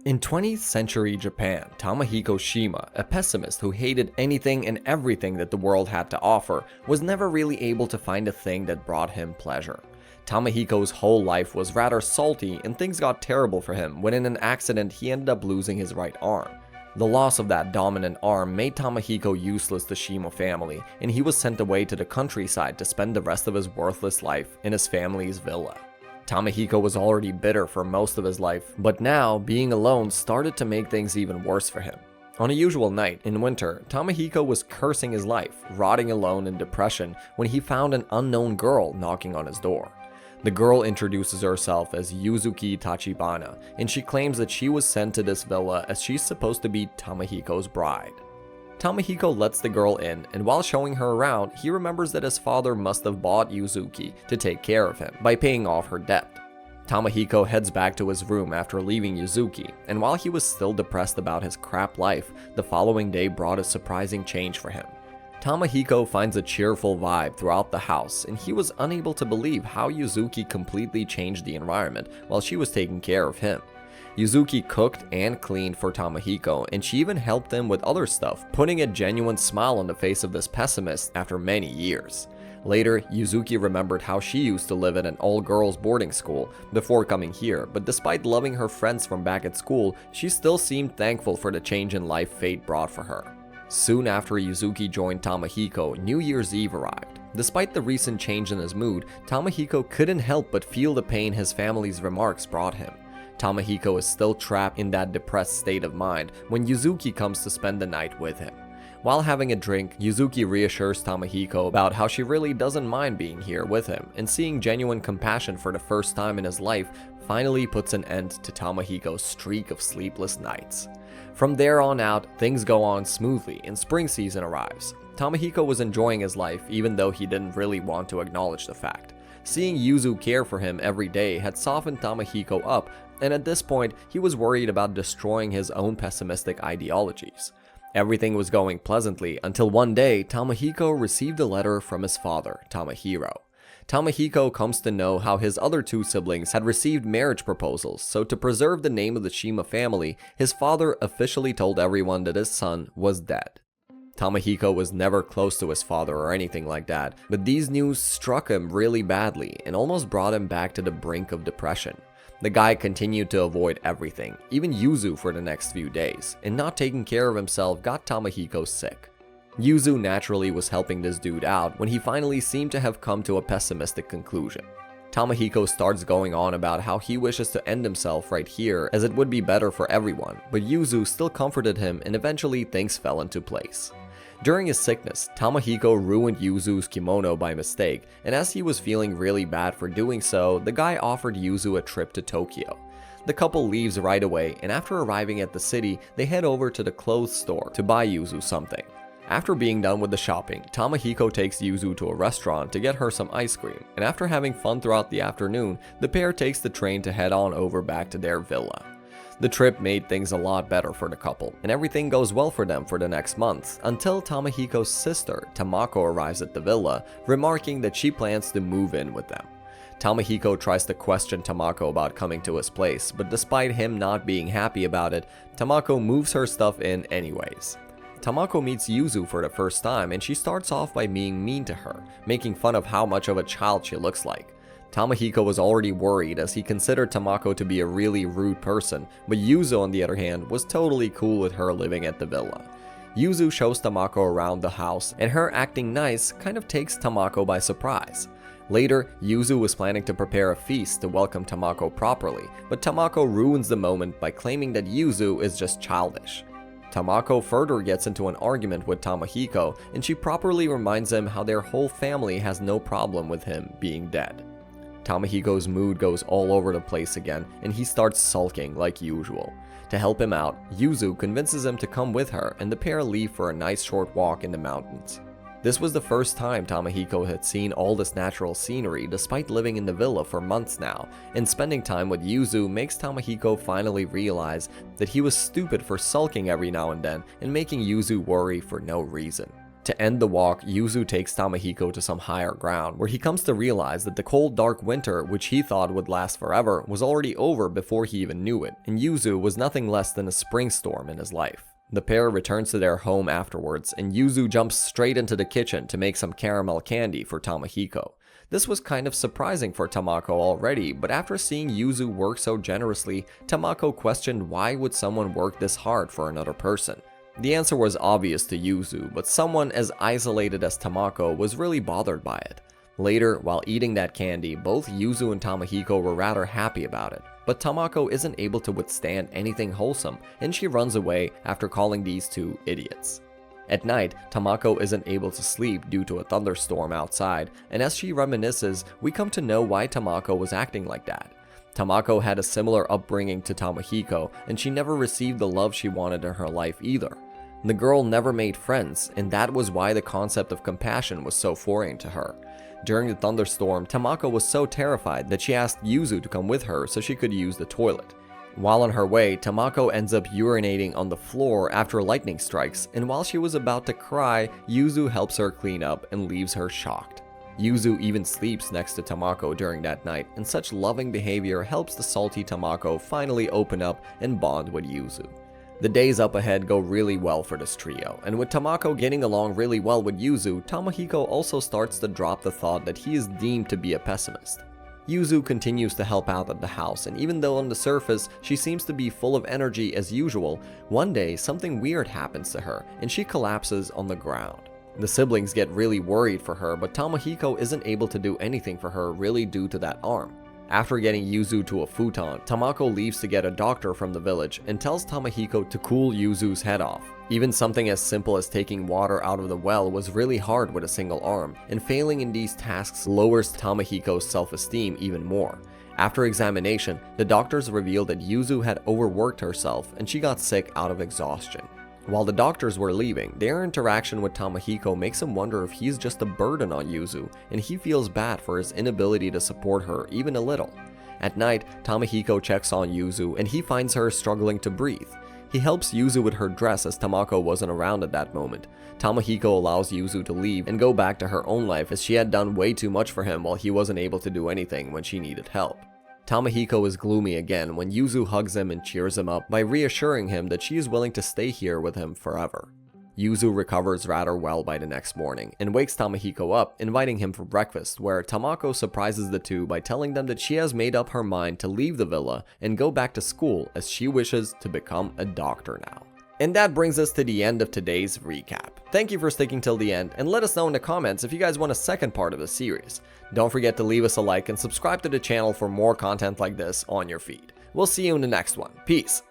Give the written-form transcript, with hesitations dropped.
In 20th century Japan, Tamahiko Shima, a pessimist who hated anything and everything that the world had to offer, was never really able to find a thing that brought him pleasure. Tamahiko's whole life was rather salty, and things got terrible for him when in an accident he ended up losing his right arm. The loss of that dominant arm made Tamahiko useless to Shima family, and he was sent away to the countryside to spend the rest of his worthless life in his family's villa. Tamahiko was already bitter for most of his life, but now, being alone started to make things even worse for him. On a usual night in winter, Tamahiko was cursing his life, rotting alone in depression, when he found an unknown girl knocking on his door. The girl introduces herself as Yuzuki Tachibana, and she claims that she was sent to this villa as she's supposed to be Tamahiko's bride. Tamahiko lets the girl in, and while showing her around, he remembers that his father must have bought Yuzuki to take care of him by paying off her debt. Tamahiko heads back to his room after leaving Yuzuki, and while he was still depressed about his crap life, the following day brought a surprising change for him. Tamahiko finds a cheerful vibe throughout the house, and he was unable to believe how Yuzuki completely changed the environment while she was taking care of him. Yuzuki cooked and cleaned for Tamahiko, and she even helped him with other stuff, putting a genuine smile on the face of this pessimist after many years. Later, Yuzuki remembered how she used to live at an all-girls boarding school before coming here, but despite loving her friends from back at school, she still seemed thankful for the change in life fate brought for her. Soon after Yuzuki joined Tamahiko, New Year's Eve arrived. Despite the recent change in his mood, Tamahiko couldn't help but feel the pain his family's remarks brought him. Tamahiko is still trapped in that depressed state of mind when Yuzuki comes to spend the night with him. While having a drink, Yuzuki reassures Tamahiko about how she really doesn't mind being here with him, and seeing genuine compassion for the first time in his life finally puts an end to Tamahiko's streak of sleepless nights. From there on out, things go on smoothly and spring season arrives. Tamahiko was enjoying his life even though he didn't really want to acknowledge the fact. Seeing Yuzu care for him every day had softened Tamahiko up, and at this point, he was worried about destroying his own pessimistic ideologies. Everything was going pleasantly until one day, Tamahiko received a letter from his father, Tamahiro. Tamahiko comes to know how his other two siblings had received marriage proposals, so to preserve the name of the Shima family, his father officially told everyone that his son was dead. Tamahiko was never close to his father or anything like that, but these news struck him really badly and almost brought him back to the brink of depression. The guy continued to avoid everything, even Yuzu for the next few days, and not taking care of himself got Tamahiko sick. Yuzu naturally was helping this dude out when he finally seemed to have come to a pessimistic conclusion. Tamahiko starts going on about how he wishes to end himself right here as it would be better for everyone, but Yuzu still comforted him and eventually things fell into place. During his sickness, Tamahiko ruined Yuzu's kimono by mistake, and as he was feeling really bad for doing so, the guy offered Yuzu a trip to Tokyo. The couple leaves right away, and after arriving at the city, they head over to the clothes store to buy Yuzu something. After being done with the shopping, Tamahiko takes Yuzu to a restaurant to get her some ice cream, and after having fun throughout the afternoon, the pair takes the train to head on over back to their villa. The trip made things a lot better for the couple, and everything goes well for them for the next month, until Tamahiko's sister, Tamako, arrives at the villa, remarking that she plans to move in with them. Tamahiko tries to question Tamako about coming to his place, but despite him not being happy about it, Tamako moves her stuff in anyways. Tamako meets Yuzu for the first time, and she starts off by being mean to her, making fun of how much of a child she looks like. Tamahiko was already worried as he considered Tamako to be a really rude person, but Yuzu on the other hand was totally cool with her living at the villa. Yuzu shows Tamako around the house, and her acting nice kind of takes Tamako by surprise. Later, Yuzu was planning to prepare a feast to welcome Tamako properly, but Tamako ruins the moment by claiming that Yuzu is just childish. Tamako further gets into an argument with Tamahiko, and she properly reminds him how their whole family has no problem with him being dead. Tamahiko's mood goes all over the place again, and he starts sulking like usual. To help him out, Yuzu convinces him to come with her, and the pair leave for a nice short walk in the mountains. This was the first time Tamahiko had seen all this natural scenery despite living in the villa for months now, and spending time with Yuzu makes Tamahiko finally realize that he was stupid for sulking every now and then and making Yuzu worry for no reason. To end the walk, Yuzu takes Tamahiko to some higher ground, where he comes to realize that the cold dark winter, which he thought would last forever, was already over before he even knew it, and Yuzu was nothing less than a spring storm in his life. The pair returns to their home afterwards, and Yuzu jumps straight into the kitchen to make some caramel candy for Tamahiko. This was kind of surprising for Tamako already, but after seeing Yuzu work so generously, Tamako questioned why would someone work this hard for another person. The answer was obvious to Yuzu, but someone as isolated as Tamako was really bothered by it. Later, while eating that candy, both Yuzu and Tamahiko were rather happy about it, but Tamako isn't able to withstand anything wholesome, and she runs away after calling these two idiots. At night, Tamako isn't able to sleep due to a thunderstorm outside, and as she reminisces, we come to know why Tamako was acting like that. Tamako had a similar upbringing to Tamahiko, and she never received the love she wanted in her life either. The girl never made friends, and that was why the concept of compassion was so foreign to her. During the thunderstorm, Tamako was so terrified that she asked Yuzu to come with her so she could use the toilet. While on her way, Tamako ends up urinating on the floor after lightning strikes, and while she was about to cry, Yuzu helps her clean up and leaves her shocked. Yuzu even sleeps next to Tamako during that night, and such loving behavior helps the salty Tamako finally open up and bond with Yuzu. The days up ahead go really well for this trio, and with Tamako getting along really well with Yuzu, Tamahiko also starts to drop the thought that he is deemed to be a pessimist. Yuzu continues to help out at the house, and even though on the surface she seems to be full of energy as usual, one day something weird happens to her, and she collapses on the ground. The siblings get really worried for her, but Tamahiko isn't able to do anything for her really due to that arm. After getting Yuzu to a futon, Tamako leaves to get a doctor from the village and tells Tamahiko to cool Yuzu's head off. Even something as simple as taking water out of the well was really hard with a single arm, and failing in these tasks lowers Tamahiko's self-esteem even more. After examination, the doctors revealed that Yuzu had overworked herself and she got sick out of exhaustion. While the doctors were leaving, their interaction with Tamahiko makes him wonder if he's just a burden on Yuzu, and he feels bad for his inability to support her even a little. At night, Tamahiko checks on Yuzu and he finds her struggling to breathe. He helps Yuzu with her dress as Tamako wasn't around at that moment. Tamahiko allows Yuzu to leave and go back to her own life as she had done way too much for him while he wasn't able to do anything when she needed help. Tamahiko is gloomy again when Yuzu hugs him and cheers him up by reassuring him that she is willing to stay here with him forever. Yuzu recovers rather well by the next morning and wakes Tamahiko up, inviting him for breakfast, where Tamako surprises the two by telling them that she has made up her mind to leave the villa and go back to school as she wishes to become a doctor now. And that brings us to the end of today's recap. Thank you for sticking till the end, and let us know in the comments if you guys want a second part of the series. Don't forget to leave us a like and subscribe to the channel for more content like this on your feed. We'll see you in the next one. Peace.